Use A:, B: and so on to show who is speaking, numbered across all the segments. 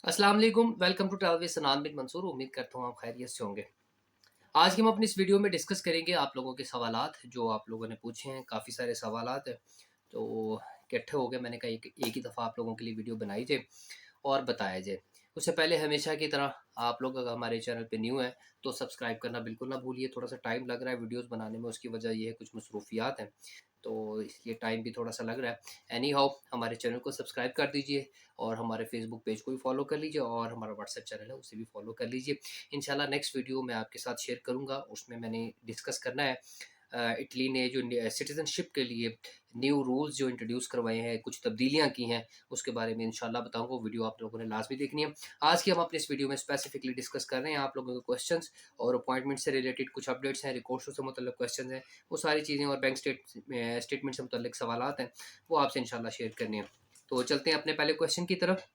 A: अस्सलाम वालेकुम, welcome to travel with सनान बिन मंसूर। उम्मीद करता हूँ आप खैरियत से होंगे। आज की हम अपनी इस वीडियो में डिस्कस करेंगे आप लोगों के सवालात जो आप लोगों ने पूछे हैं। काफ़ी सारे सवालात हैं, तो इकट्ठे हो गए। मैंने कहा एक ही दफ़ा आप लोगों के लिए वीडियो बनाई जाए और बताया जाए। उससे पहले हमेशा की तरह आप लोग अगर हमारे चैनल पे न्यू हैं तो सब्सक्राइब करना बिल्कुल ना भूलिए। थोड़ा सा टाइम लग रहा है वीडियोस बनाने में, उसकी वजह ये है कुछ मसरूफियात हैं, तो इसलिए टाइम भी थोड़ा सा लग रहा है। एनी हाउ, हमारे चैनल को सब्सक्राइब कर दीजिए और हमारे फेसबुक पेज को भी फॉलो कर लीजिए और हमारा व्हाट्सएप चैनल है उसे भी फॉलो कर लीजिए। इंशाल्लाह नेक्स्ट वीडियो मैं आपके साथ शेयर करूँगा, उसमें मैंने डिस्कस करना है इटली ने जो सिटीज़नशिप के लिए न्यू रूल्स जो इंट्रोड्यूस करवाए हैं, कुछ तब्दीलियाँ की हैं, उसके बारे में इंशाल्लाह बताऊँगा। वो वीडियो आप लोगों ने लाज़मी देखनी है। आज की हम अपने इस वीडियो में स्पेसिफिकली डिस्कस कर रहे हैं आप लोगों के क्वेश्चंस और अपॉइंटमेंट से रिलेटेड कुछ अपडेट्स हैं, रिकॉर्ड्स से मुतल्लिक़ क्वेश्चंस हैं, वो सारी चीज़ें और बैंक स्टेटमेंट से मुतल्लिक़ सवालात हैं, वो आपसे इंशाल्लाह शेयर करने हैं। तो चलते हैं अपने पहले क्वेश्चन की तरफ।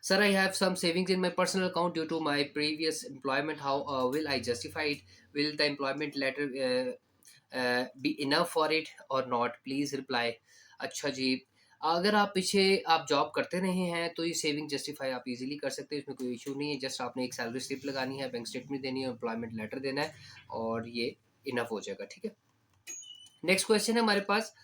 A: Sir, I have some savings in my personal account due to my previous employment. How will I justify it? Will the employment letter be enough for it or not? Please reply. अच्छा जी, अगर आप पीछे आप job करते रहे हैं तो ये सेविंग जस्टिफाई आप इजीली कर सकते हैं, इसमें कोई इशू नहीं है। जस्ट आपने एक सैलरी स्लिप लगानी है, बैंक स्टेटमेंट देनी है, एम्प्लॉयमेंट लेटर देना है और ये इनफ हो जाएगा। ठीक है, नेक्स्ट क्वेश्चन है हमारे पास।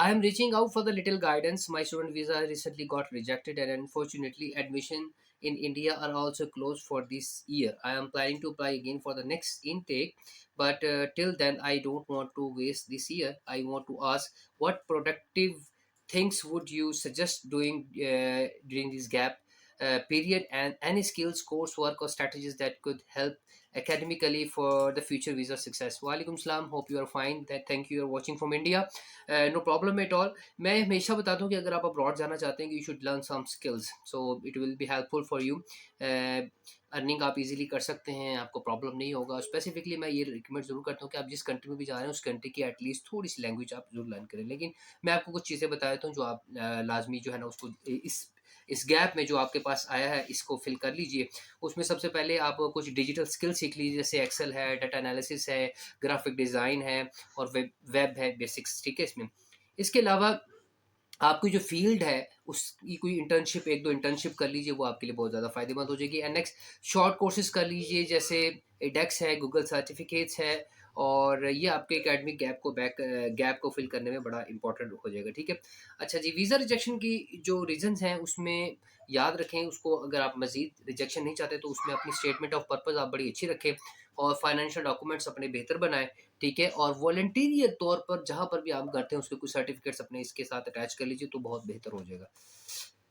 A: I am reaching out for the little guidance. My student visa recently got rejected, and unfortunately, admission in India are also closed for this year. I am planning to apply again for the next intake, but till then, I don't want to waste this year. I want to ask what productive things would you suggest doing during this gap period, and any skills, coursework, or strategies that could help academically for the future visa success. Walaikum salam, hope you are fine. Thank you, you are watching from India. No problem at all. मैं हमेशा बताता हूँ कि अगर आप abroad जाना चाहते हैं कि you should learn some skills, so it will be helpful for you. Earning आप इजीली कर सकते हैं, आपको प्रॉब्लम नहीं होगा। स्पेसिफिकली मैं ये रिकमेंड ज़रूर करता हूँ कि आप जिस कंट्री में भी जा रहे हैं उस कंट्री की एटलीस्ट थोड़ी सी लैंग्वेज आप जरूर लर्न करें। लेकिन मैं आपको कुछ चीज़ें बता देता हूँ जो आप लाजमी जो है ना उसको इस गैप में जो आपके पास आया है इसको फिल कर लीजिए। उसमें सबसे पहले आप कुछ डिजिटल स्किल सीख लीजिए, जैसे एक्सेल है, डाटा एनालिसिस है, ग्राफिक डिज़ाइन है और वेब है, बेसिक्स। ठीक है, इसमें इसके अलावा आपकी जो फ़ील्ड है, उसकी कोई इंटर्नशिप 1-2 इंटर्नशिप कर लीजिए, वो आपके लिए बहुत ज़्यादा फ़ायदेमंद हो जाएगी। एंड नेक्स्ट शॉर्ट कोर्सेज़ कर लीजिए, जैसे एडेक्स है, गूगल सर्टिफ़िकेट्स है, और ये आपके एकेडमिक गैप को फ़िल करने में बड़ा इम्पोर्टेंट हो जाएगा। ठीक है? अच्छा जी, वीज़ा रिजेक्शन की जो रीज़न्स हैं, उसमें याद रखें उसको। अगर आप मज़ीद रिजेक्शन नहीं चाहते, तो उसमें अपनी स्टेटमेंट ऑफ पर्पज़ आप बड़ी अच्छी रखें और फाइनेंशियल डॉक्यूमेंट्स अपने बेहतर बनाएँ। ठीक है, और वॉलंटियर तौर पर जहाँ पर भी आप करते हैं उसके कुछ सर्टिफिकेट्स अपने इसके साथ अटैच कर लीजिए, तो बहुत बेहतर हो जाएगा।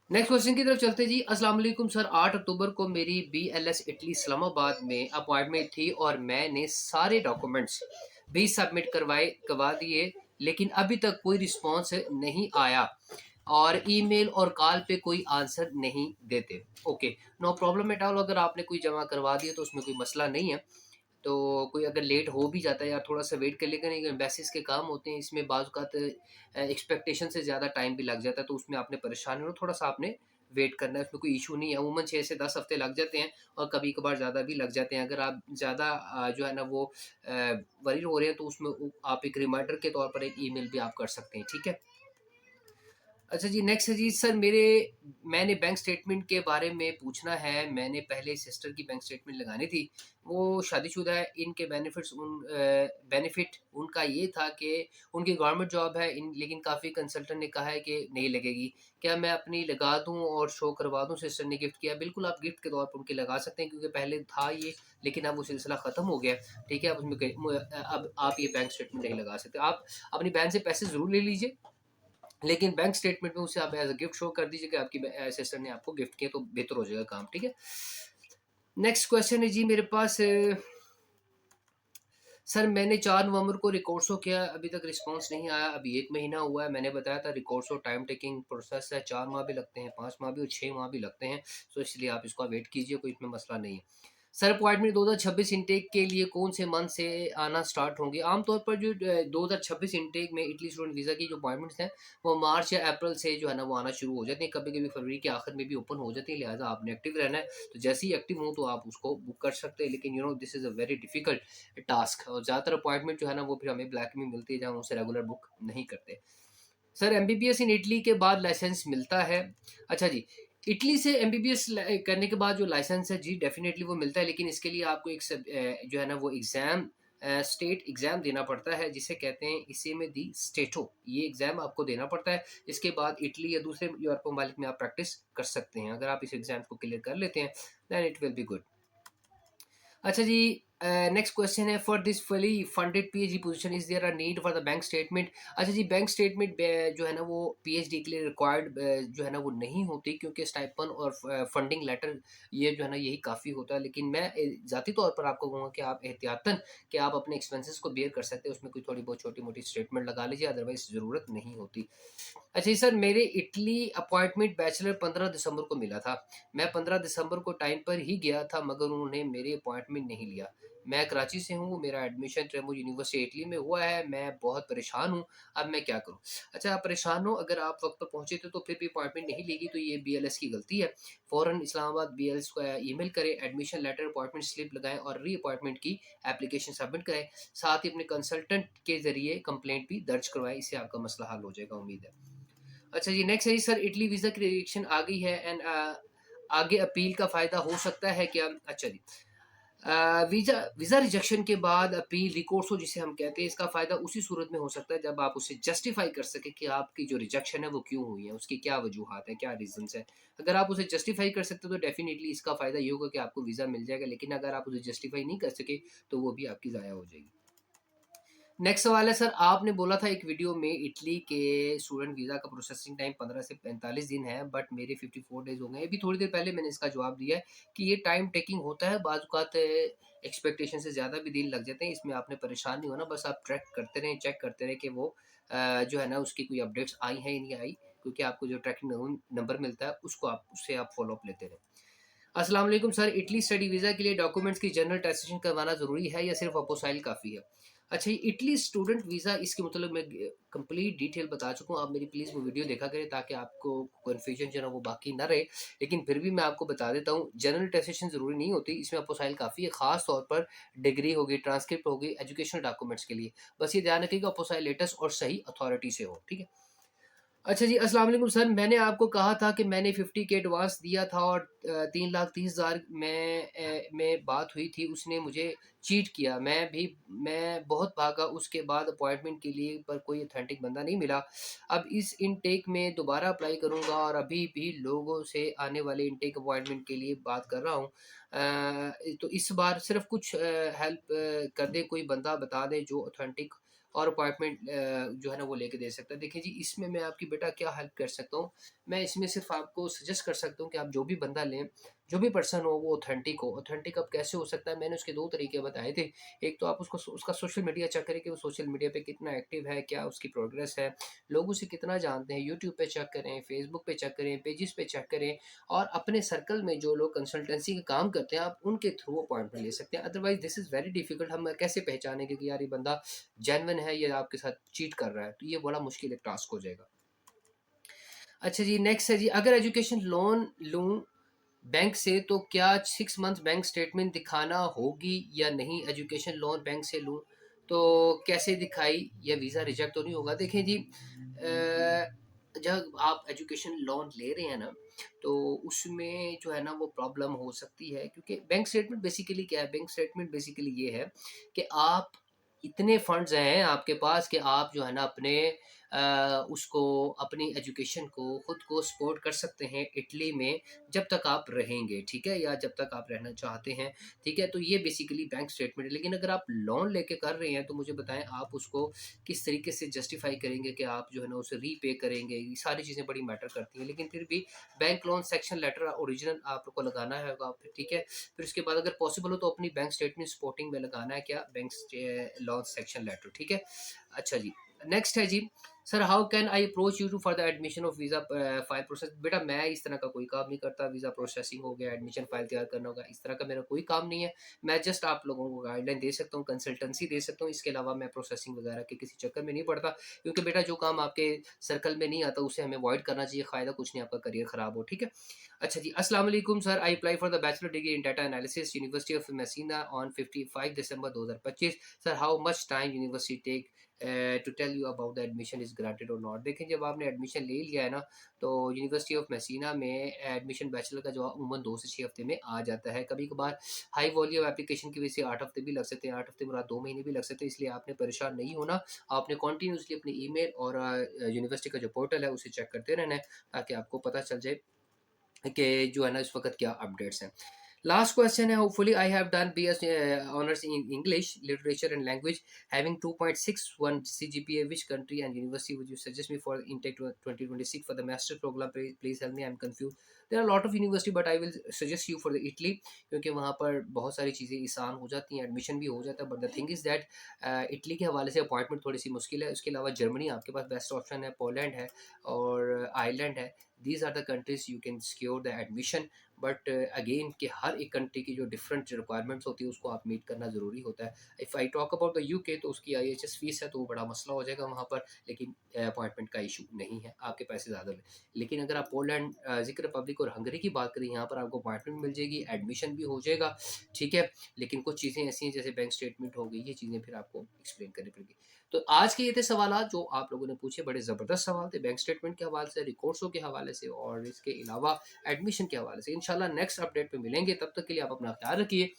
A: नेक्स्ट क्वेश्चन की तरफ चलते हैं जी। अस्सलाम वालेकुम सर, 8 अक्टूबर को मेरी बीएलएस इटली इस्लामाबाद में अपॉइंटमेंट थी और मैंने सारे डॉक्यूमेंट्स भी सबमिट करवा दिए, लेकिन अभी तक कोई रिस्पॉन्स नहीं आया और ईमेल और कॉल पे कोई आंसर नहीं देते। Okay, no problem at all. अगर आपने कोई जमा करवा दिया तो उसमें कोई मसला नहीं है। तो कोई अगर लेट हो भी जाता है या थोड़ा-सा वेट कर लेगा, नहीं एम्बेसीज़ के काम होते हैं, इसमें बाज़ औक़ात एक्सपेक्टेशन से ज़्यादा टाइम भी लग जाता है, तो उसमें आपने परेशान नहीं होना, थोड़ा-सा आपने वेट करना है, उसमें कोई इश्यू नहीं है। अमूमन 6 से 10 हफ़्ते लग जाते हैं और कभी-कभार ज़्यादा भी लग जाते हैं। अगर आप ज़्यादा जो है ना वो वरीड हो रहे हैं, तो उसमें आप एक रिमाइंडर के तौर पर एक ईमेल भी आप कर सकते हैं, ठीक है? अच्छा जी, नेक्स्ट है जी सर, मैंने बैंक स्टेटमेंट के बारे में पूछना है। मैंने पहले सिस्टर की बैंक स्टेटमेंट लगानी थी, वो शादीशुदा है। इनके बेनिफिट उनका ये था कि उनकी गवर्नमेंट जॉब है, लेकिन काफ़ी कंसल्टेंट ने कहा है कि नहीं लगेगी। क्या मैं अपनी लगा दूं और शो करवा दूं? सिस्टर ने गिफ्ट किया। बिल्कुल आप गिफ्ट के तौर पर उनके लगा सकते हैं, क्योंकि पहले था ये, लेकिन अब वो सिलसिला ख़त्म हो गया। ठीक है, अब आप ये बैंक स्टेटमेंट नहीं लगा सकते। आप अपनी बहन से पैसे ज़रूर ले लीजिए, लेकिन बैंक स्टेटमेंट में उसे आप एज़ अ गिफ्ट शो कर दीजिए कि आपकी सिस्टर ने आपको गिफ्ट किया, तो बेहतर हो जाएगा काम। ठीक है? नेक्स्ट क्वेश्चन है जी मेरे पास। सर, मैंने 4 नवंबर को रिकोर्सो किया, अभी तक रिस्पॉन्स नहीं आया। अभी 1 महीना हुआ है। मैंने बताया था रिकोर्सो टाइम टेकिंग प्रोसेस है, 4 माह भी लगते हैं, 5 माह भी और 6 माह भी लगते हैं। सो इसलिए आप इसका वेट कीजिए, कोई इसमें मसला नहीं है। सर, अपॉइंटमेंट 2026 इनटेक के लिए कौन से मंथ से आना स्टार्ट होंगे? आमतौर पर जो 2026 इनटेक में इटली स्टूडेंट वीज़ा की जो अपॉइंटमेंट्स हैं, वो मार्च या अप्रैल से जो है ना वो आना शुरू हो जाती हैं। कभी-कभी फरवरी के आखिर में भी ओपन हो जाती है, लिहाज़ा आपने एक्टिव रहना है। तो जैसे ही एक्टिव हो तो आप उसको बुक कर सकते हैं। लेकिन this is a very difficult task, और ज़्यादातर अपॉइंटमेंट जो है ना वो फिर हमें ब्लैक में मिलती है, जहाँ हम उसे रेगुलर बुक नहीं करते। सर एमबीबीएस इन इटली के बाद लाइसेंस मिलता है। अच्छा जी, इटली से एमबीबीएस करने के बाद जो लाइसेंस है जी डेफिनेटली वो मिलता है, लेकिन इसके लिए आपको एक जो है ना वो एग्ज़ाम, स्टेट एग्ज़ाम देना पड़ता है, जिसे कहते हैं इसी में दी स्टेटो, ये एग्ज़ाम आपको देना पड़ता है। इसके बाद इटली या दूसरे यूरोप ममालिक में आप प्रैक्टिस कर सकते हैं। अगर आप इस एग्ज़ाम को क्लियर कर लेते हैं then it will be good. अच्छा जी, नेक्स्ट क्वेश्चन है, for this fully funded PhD position is there a need for the bank statement. अच्छा जी, बैंक स्टेटमेंट जो है ना वो पीएचडी के लिए रिक्वायर्ड जो है ना वो नहीं होती, क्योंकि स्टाइपन और फंडिंग लेटर ये जो है ना यही काफ़ी होता है। लेकिन मैं ज़ाती तौर पर आपको कहूँगा कि आप एहतियातन कि आप अपने एक्सपेंसेस को बेयर कर सकते हैं, उसमें कोई थोड़ी बहुत छोटी मोटी स्टेटमेंट लगा लीजिए, अदरवाइज ज़रूरत नहीं होती। अच्छा जी सर, मेरे इटली अपॉइंटमेंट बैचलर 15 दिसंबर को मिला था। मैं 15 दिसंबर को टाइम पर ही गया था, मगर उन्होंने मेरी अपॉइंटमेंट नहीं लिया। मैं कराची से हूँ, मेरा एडमिशन ट्रेमो यूनिवर्सिटी इटली में हुआ है, मैं बहुत परेशान हूँ, अब मैं क्या करूँ? अच्छा, आप परेशान हो, अगर आप वक्त पर पहुँचे थे तो फिर भी अपॉइंटमेंट नहीं लेगी तो ये बीएलएस की गलती है। फ़ौरन इस्लामाबाद बीएलएस को ईमेल करें, एडमिशन लेटर, अपॉइंटमेंट स्लिप लगाएं और री अपॉइंटमेंट की एप्लीकेशन सबमिट करें। साथ ही अपने कंसल्टेंट के ज़रिए कंप्लेंट भी दर्ज करवाएं, इससे आपका मसला हल हो जाएगा, उम्मीद है। अच्छा जी, नेक्स्ट है जी सर, इटली वीज़ा की रिजेक्शन आ गई है एंड आगे अपील का फ़ायदा हो सकता है क्या? अच्छा जी, वीज़ा वीज़ा रिजेक्शन के बाद अपील रिकोर्सो जिसे हम कहते हैं, इसका फ़ायदा उसी सूरत में हो सकता है जब आप उसे जस्टिफ़ाई कर सकें कि आपकी जो रिजेक्शन है वो क्यों हुई है, उसकी क्या वजूहात है, क्या रीज़न्स हैं। अगर आप उसे जस्टिफ़ाई कर सकते हो तो डेफ़िनिटली इसका फ़ायदा ये होगा कि आपको वीज़ा मिल जाएगा, लेकिन अगर आप उसे जस्टिफ़ाई नहीं कर सके तो वो भी आपकी ज़ाया हो जाएगी। नेक्स्ट सवाल है सर, आपने बोला था एक वीडियो में इटली के स्टूडेंट वीज़ा का प्रोसेसिंग टाइम 15 से 45 दिन है, बट मेरे 54 डेज़ हो गए हैं। अभी थोड़ी देर पहले मैंने इसका जवाब दिया है कि ये टाइम टेकिंग होता है, बाज़ औक़ात एक्सपेक्टेशन से ज़्यादा भी दिन लग जाते हैं। इसमें आपने परेशान नहीं होना, बस आप ट्रैक करते रहें, चेक करते रहें कि वो जो है ना उसकी कोई अपडेट्स आई हैं या नहीं आई, क्योंकि आपको जो ट्रैकिंग नंबर मिलता है उसको आप उससे आप फ़ॉलो अप लेते रहें। अस्सलाम वालेकुम सर, इटली स्टडी वीज़ा के लिए डॉक्यूमेंट्स की जनरल अटेस्टेशन करवाना ज़रूरी है या सिर्फ अपोसाइल काफ़ी है? अच्छा, ये इटली स्टूडेंट वीज़ा, इसके मतलब मैं कंप्लीट डिटेल बता चुका हूँ। आप मेरी प्लीज़ वो वीडियो देखा करें ताकि आपको कन्फ्यूजन जो है ना वो बाकी ना रहे। लेकिन फिर भी मैं आपको बता देता हूँ, जनरल अटेस्टेशन ज़रूरी नहीं होती, इसमें अपोसाइल काफ़ी है, ख़ास तौर पर डिग्री हो गई, ट्रांसक्रिप्ट हो गई, एजुकेशनल डॉक्यूमेंट्स के लिए। बस ये ध्यान रखिएगा अपोसाइल लेटेस्ट और सही अथॉरिटी से हो, ठीक है? अच्छा जी, अस्सलाम वालेकुम सर, मैंने आपको कहा था कि मैंने 50 के एडवांस दिया था और 3,30,000 में बात हुई थी, उसने मुझे चीट किया। मैं बहुत भागा, उसके बाद अपॉइंटमेंट के लिए पर कोई ऑथेंटिक बंदा नहीं मिला। अब इस इनटेक में दोबारा अप्लाई करूँगा और अभी भी लोगों से आने वाले इनटेक अपॉइंटमेंट के लिए बात कर रहा हूँ। तो इस बार सिर्फ़ कुछ हेल्प कर दें, कोई बंदा बता दें जो ऑथेंटिक और अपॉइंटमेंट जो है ना वो लेके दे सकता है। देखिए जी, इसमें मैं आपकी बेटा क्या हेल्प कर सकता हूँ, मैं इसमें सिर्फ़ आपको सजेस्ट कर सकता हूँ कि आप जो भी बंदा लें, जो भी पर्सन हो वो ऑथेंटिक हो। ऑथेंटिक अब कैसे हो सकता है, मैंने उसके 2 तरीके बताए थे। एक तो आप उसको उसका सोशल मीडिया चेक करें कि वो सोशल मीडिया पे कितना एक्टिव है, क्या उसकी प्रोग्रेस है, लोग उसे कितना जानते हैं, यूट्यूब पे चेक करें, फेसबुक पे चेक करें, पेजेस पे चेक करें और अपने सर्कल में जो लोग कंसल्टेंसी का काम करते हैं, आप उनके थ्रू अपॉइंटमेंट ले सकते हैं। Otherwise this is very difficult, हम कैसे पहचानेंगे कि यार ये बंदा जेन्युइन है या आपके साथ चीट कर रहा है, तो ये बड़ा मुश्किल एक टास्क हो जाएगा। अच्छा जी, नेक्स्ट है जी, अगर एजुकेशन लोन लूँ बैंक से तो क्या 6 मंथ बैंक स्टेटमेंट दिखाना होगी या नहीं? एजुकेशन लोन बैंक से लूँ तो कैसे दिखाई, या वीज़ा रिजेक्ट तो नहीं होगा? देखिए जी, जब आप एजुकेशन लोन ले रहे हैं ना, तो उसमें जो है ना वो प्रॉब्लम हो सकती है, क्योंकि बैंक स्टेटमेंट बेसिकली क्या है? बैंक स्टेटमेंट बेसिकली ये है कि आप इतने फंड्स हैं आपके पास कि आप जो है ना अपने उसको अपनी एजुकेशन को खुद को सपोर्ट कर सकते हैं इटली में, जब तक आप रहेंगे, ठीक है? या जब तक आप रहना चाहते हैं, ठीक है? तो ये बेसिकली बैंक स्टेटमेंट है। लेकिन अगर आप लोन लेके कर रहे हैं तो मुझे बताएँ, आप उसको किस तरीके से जस्टिफ़ाई करेंगे कि आप जो है ना उसे रीपे करेंगे? ये सारी चीज़ें बड़ी मैटर करती हैं। लेकिन फिर भी bank loan section letter original आपको लगाना होगा, फिर ठीक है? फिर उसके बाद अगर पॉसिबल हो तो अपनी बैंक स्टेटमेंट सपोर्टिंग में लगाना है, क्या बैंक लॉ सेक्शन लेटर, ठीक है? अच्छा जी, नेक्स्ट है जी, sir how can I approach you to for the admission of visa file process. बेटा मैं इस तरह का कोई काम नहीं करता, वीज़ा प्रोसेसिंग हो गया, एडमिशन फाइल तैयार करना होगा, इस तरह का मेरा कोई काम नहीं है। मैं जस्ट आप लोगों को गाइडलाइन दे सकता हूँ, कंसल्टेंसी दे सकता हूँ, इसके अलावा मैं प्रोसेसिंग वगैरह के किसी चक्कर में नहीं पड़ता, क्योंकि बेटा जो काम आपके सर्कल में नहीं आता उसे हमें अवॉइड करना चाहिए, फ़ायदा कुछ नहीं, आपका करियर ख़राब हो, ठीक है? अच्छा जी, अस्सलाम वालेकुम sir, I apply for the bachelor degree in data analysis university of Messina on 55 December 2025। Sir how much time university take to tell you about the admission is granted और नॉट। देखें, जब आपने एडमिशन ले लिया है ना, तो university of Messina में एडमिशन बैचलर का जवाब अमूमन 2 से 6 हफ्ते में आ जाता है। कभी-कभार हाई वॉल्यूम एप्लीकेशन की वजह से 8 हफ्ते भी लग सकते हैं, 8 हफ्ते मुराद 2 महीने भी लग सकते हैं, इसलिए आपने परेशान नहीं होना। आपने कंटिन्यूअसली अपनी ईमेल और यूनिवर्सिटी का जो पोर्टल है उसे चेक करते रहना है, ताकि आपको पता चल जाए कि जो है ना इस वक्त क्या अपडेट्स हैं। लास्ट क्वेश्चन है, hopefully I have done BS honours in English literature and language having 2.61 CGPA, which country and university would you suggest me for intake 2026 for the master program? Please help me, I'm confused. There are a lot of university but I will suggest you for the Italy, क्योंकि वहाँ पर बहुत सारी चीज़ें आसान हो जाती हैं, एडमिशन भी हो जाता है, but the thing is that Italy के हवाले से अपॉइंटमेंट थोड़ी सी मुश्किल है। उसके अलावा जर्मनी आपके पास बेस्ट ऑप्शन है, पोलैंड है और आयरलैंड है। These are the countries you can secure the admission. But again कि हर एक कंट्री की जो डिफरेंट रिक्वायरमेंट्स होती है उसको आप मीट करना ज़रूरी होता है। If I talk about the UK, तो उसकी IHS फीस है तो वो बड़ा मसला हो जाएगा वहाँ पर, लेकिन अपॉइंटमेंट का इशू नहीं है, आपके पैसे ज़्यादा लें। लेकिन अगर आप पोलैंड, ज़िक्र रिपब्लिक और हंगरी की बात करें, यहाँ पर आपको अपॉइंटमेंट मिल जाएगी, एडमिशन भी हो जाएगा, ठीक है। लेकिन कुछ चीज़ें ऐसी हैं जैसे बैंक स्टेटमेंट हो गई, ये चीज़ें फिर आपको एक्सप्लेन करनी पड़ेगी। तो आज के ये थे सवाल जो आप लोगों ने पूछे, बड़े ज़बरदस्त सवाल थे, बैंक स्टेटमेंट के हवाले से, रिकॉर्ड्सों के हवाले से और इसके अलावा एडमिशन के हवाले से। इंशाल्लाह नेक्स्ट अपडेट पे मिलेंगे, तब तक के लिए आप अपना ख्याल रखिए।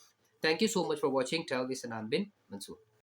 A: Thank you so much for watching travel with सनान बिन मंसूर।